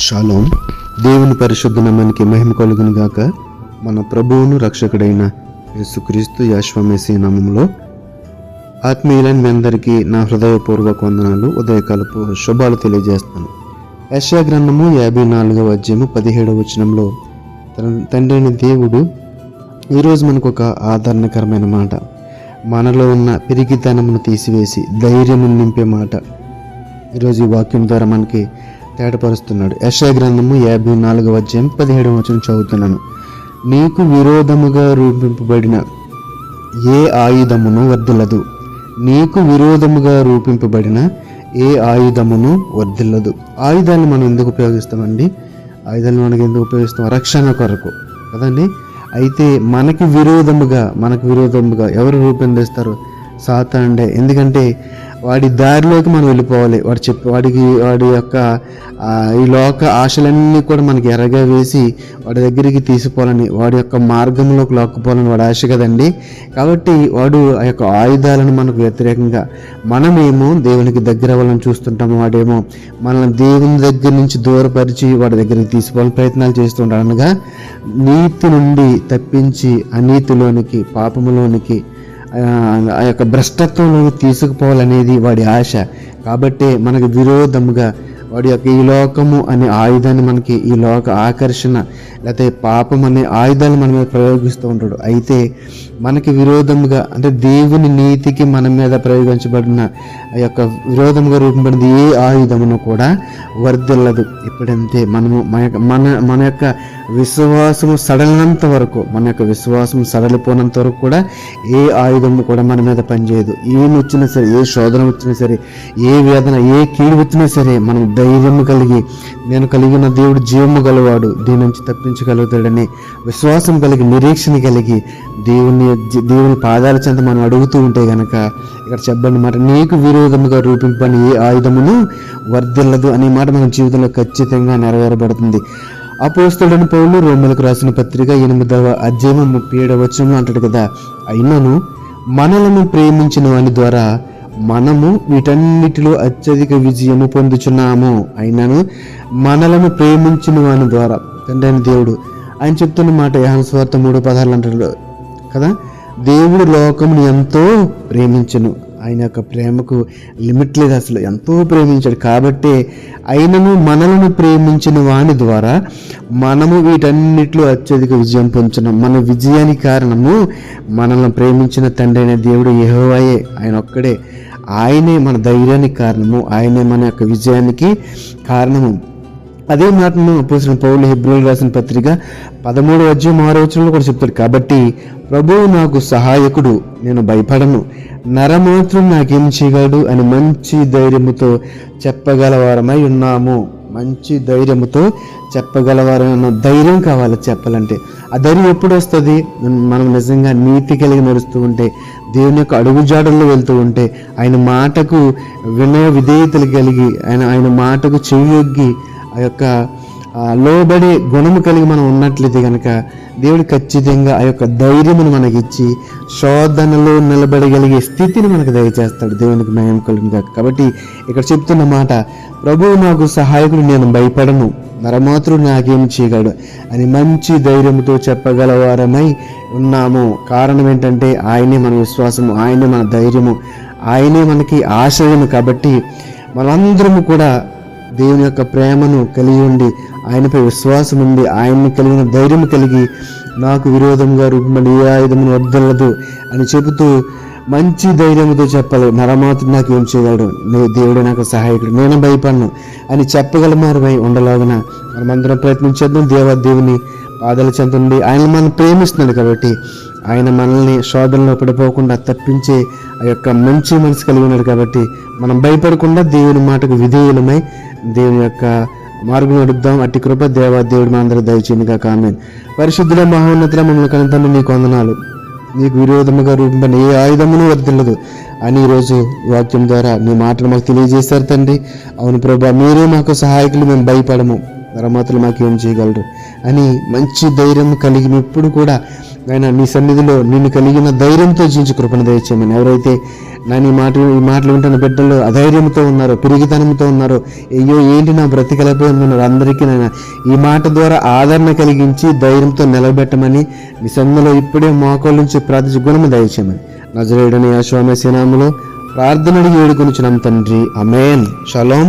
Shalom. దేవుని పరిశుద్ధ నామానికి మహిమ కలుగును గాక. మన ప్రభువును రక్షకుడైన యేసుక్రీస్తు యెహోవా నామములో ఆత్మీయులైన మీ అందరికీ నా హృదయపూర్వక వందనాలు, ఉదయకాలపు శుభాలు తెలియజేస్తాను. యెషయా గ్రంథము 54వ అధ్యాయము 17వ వచనంలో తండ్రి అయిన దేవుడు ఈరోజు మనకు ఒక ఆదరణకరమైన మాట, మనలో ఉన్న పిరికితనమును తీసివేసి ధైర్యము నింపే మాట ఈరోజు ఈ వాక్యం ద్వారా మనకి తేటపరుస్తున్నాడు. యెషయా గ్రంథము 54వ అధ్యాయం 17వ వచనం చదువుతున్నాను. నీకు విరోధముగా రూపింపబడిన ఏ ఆయుధమును వర్ధిల్లదు. నీకు విరోధముగా రూపింపబడిన ఏ ఆయుధమును వర్ధిల్లదు. ఆయుధాన్ని మనం ఎందుకు ఉపయోగిస్తామండి? ఆయుధాలను మనకి ఎందుకు ఉపయోగిస్తాం? రక్షణ కొరకు కదండి. అయితే మనకి విరోధముగా ఎవరు రూపొందిస్తారు? సాతానుడే. ఎందుకంటే వాడి దారిలోకి మనం వెళ్ళిపోవాలి. వాడి యొక్క ఈ లోక ఆశలన్నీ కూడా మనకి ఎరగా వేసి వాడి దగ్గరికి తీసిపోవాలని, వాడి యొక్క మార్గంలోకి లాక్కుపోవాలని వాడి ఆశ కదండి. కాబట్టి వాడు ఆ యొక్క ఆయుధాలను మనకు వ్యతిరేకంగా, మనమేమో దేవునికి దగ్గర అవ్వాలని చూస్తుంటాము, వాడేమో మనల్ని దేవుని దగ్గర నుంచి దూరపరిచి వాడి దగ్గరికి తీసుకోవాలని ప్రయత్నాలు చేస్తుంటాడు. అనగా నీతి నుండి తప్పించి అనీతిలోనికి, పాపములోనికి, ఆ యొక్క భ్రష్టత్వంలో తీసుకుపోవాలనేది వాడి ఆశ. కాబట్టి మనకు విరోధముగా వాడి యొక్క ఈ లోకము అనే ఆయుధాన్ని, మనకి ఈ లోక ఆకర్షణ లేకపోతే పాపం అనే ఆయుధాలు మన మీద ప్రయోగిస్తూ ఉంటాడు. అయితే మనకి విరోధముగా, అంటే దేవుని నీతికి మన మీద ప్రయోగించబడిన ఆ యొక్క విరోధముగా రూపొందిన ఏ ఆయుధమును కూడా వర్ధిల్లదు. ఇప్పుడంతే మన యొక్క విశ్వాసము సడలినంత వరకు, మన యొక్క విశ్వాసం సడలిపోయినంత వరకు కూడా ఏ ఆయుధము కూడా మన మీద పనిచేయదు. ఏమి వచ్చినా సరే, ఏ శోధన వచ్చినా సరే, ఏ వేదన, ఏ కీడు వచ్చినా సరే, మనం ధైర్యం కలిగి, నేను కలిగిన దేవుడు జీవము గలవాడు, దీని నుంచి తప్పించగలుగుతాడని విశ్వాసం కలిగి, నిరీక్షణ కలిగి దేవుని పాదాల చెంత మనం అడుగుతూ ఉంటే గనక ఇక్కడ చెప్పండి మాట, నీకు విరోధముగా రూపింపని ఏ ఆయుధమును వర్ధిల్లదు అనే మాట మన జీవితంలో ఖచ్చితంగా నెరవేరబడుతుంది. అపోస్తలుడైన పౌలు రోమీయులకు రాసిన పత్రిక 8వ అధ్యాయం 37వ వచనంలో అంటాడు కదా, అయినను మనలను ప్రేమించిన వాని ద్వారా మనము వీటన్నిటిలో అత్యధిక విజయము పొందుచున్నాము. అయినను మనలను ప్రేమించిన వాని ద్వారా, తండ్రి అయిన దేవుడు ఆయన చెప్తున్న మాట యోహాను సువార్త 3:16 అంటాడు కదా, దేవుడు లోకమును ఎంతో ప్రేమించును. ఆయన యొక్క ప్రేమకు లిమిట్ లేదు, అసలు ఎంతో ప్రేమించాడు. కాబట్టి అయినను మనలను ప్రేమించిన వాని ద్వారా మనము వీటన్నిటిలో అత్యధిక విజయం పొందుతున్నాం. మన విజయానికి కారణము మనల్ని ప్రేమించిన తండ్రి అయిన దేవుడు యెహోవాయే. ఆయన ఒక్కడే. ఆయనే మన ధైర్యానికి కారణము, ఆయనే మన యొక్క విజయానికి కారణము. అదే మాటను అపోస్తలుడైన పౌలు హెబ్రీయులకు రాసిన పత్రిక 13వ అధ్యాయం 6వ వచనంలో కూడా చెప్తాడు. కాబట్టి ప్రభువు నాకు సహాయకుడు, నేను భయపడను, నరమాత్రం నాకేం చేయగలడు అని మంచి ధైర్యముతో చెప్పగలవారమై ఉన్నాము. మంచి ధైర్యముతో చెప్పగలవారన్న ధైర్యం కావాలి చెప్పాలంటే. ఆ ధైర్యం ఎప్పుడు వస్తుంది? మనం నిజంగా నీతి కలిగి నడుస్తూ ఉంటే, దేవుని యొక్క అడుగుజాడల్లో వెళ్తూ ఉంటే, ఆయన మాటకు వినయ విధేయతలు కలిగి, ఆయన మాటకు చెవియొగ్గి ఆ యొక్క లోబడే గుణము కలిగి మనం ఉన్నట్లయితే కనుక దేవుడు ఖచ్చితంగా ఆ యొక్క ధైర్యమును మనకిచ్చి శోధనలో నిలబడగలిగే స్థితిని మనకు దయచేస్తాడు. దేవునికి మహిమ కలుగును. కాబట్టి ఇక్కడ చెప్తున్న మాట, ప్రభువు నాకు సహాయకుడు, నేను భయపడను, నరమాత్రుడు నాకేం చేయగలడు అని మంచి ధైర్యంతో చెప్పగలవారమై ఉన్నాము. కారణం ఏంటంటే ఆయనే మన విశ్వాసము, ఆయనే మన ధైర్యము, ఆయనే మనకి ఆశ్రయము. కాబట్టి మనందరము కూడా దేవుని యొక్క ప్రేమను కలిగి ఉండి, ఆయనపై విశ్వాసం ఉండి, ఆయన్ని కలిగిన ధైర్యం కలిగి, నాకు విరోధంగా రూపమని ఏ ఆయుధమును వర్ధిల్లదు అని చెబుతూ మంచి ధైర్యంతో చెప్పాలి. నరమాత్రుడు నాకు ఏం చేయగలడు, దేవుడే నాకు సహాయకుడు, నేను భయపడను అని చెప్పగలమారమై ఉండలాగున మనమందరం ప్రయత్నించేద్దాం. దేవుని పాదాల చెంత ఉండి, ఆయన మనం ప్రేమిస్తున్నాడు కాబట్టి ఆయన మనల్ని శోధనలో పడిపోకుండా తప్పించే ఆ యొక్క మంచి మనసు కలిగి ఉన్నాడు. కాబట్టి మనం భయపడకుండా దేవుని మాటకు విధేయులమై దేవుని యొక్క మార్గం నడుద్దాం. అట్టి కృప దేవుడు మనందరూ దయచేయనుగా. ఆమేన్. పరిశుద్ధుల మహోన్నతుల మమ్మల్ని కనుతండ్రి, నీకు వందనాలు. నీకు విరోధముగా రూపొందిన ఏ ఆయుధమును వర్ధిల్లదు అని ఈరోజు వాక్యం ద్వారా నీ మాటలు మాకు తెలియజేశారు తండ్రి. అవును ప్రభా, మీరే మాకు సహాయకులు, మేము భయపడము, నరమాత్రులు మాకు ఏం చేయగలరు అని మంచి ధైర్యం కలిగి ఎప్పుడు కూడా ఆయన నీ సన్నిధిలో నిన్ను కలిగిన ధైర్యంతో జీవించి కృపను దయచేయమని. ఎవరైతే నేను ఈ మాటలు వింటున్న బిడ్డలు అధైర్యంతో ఉన్నారు, పిరిగితనంతో ఉన్నారు, అయ్యో ఏంటి నా బ్రతికలైపోయిందన్నారు. అందరికీ నేను ఈ మాట ద్వారా ఆదరణ కలిగించి ధైర్యంతో నిలబెట్టమని నీ సన్నిధిలో ఇప్పుడే మోకాళ్ళ నుంచి ప్రార్థించి గుణము దయచేయమని నజరేయుడైన యేసు మెస్సీ నామములో ప్రార్థన అడిగి వేడుకొనుచున్నాం తండ్రి, ఆమేన్. షలోం.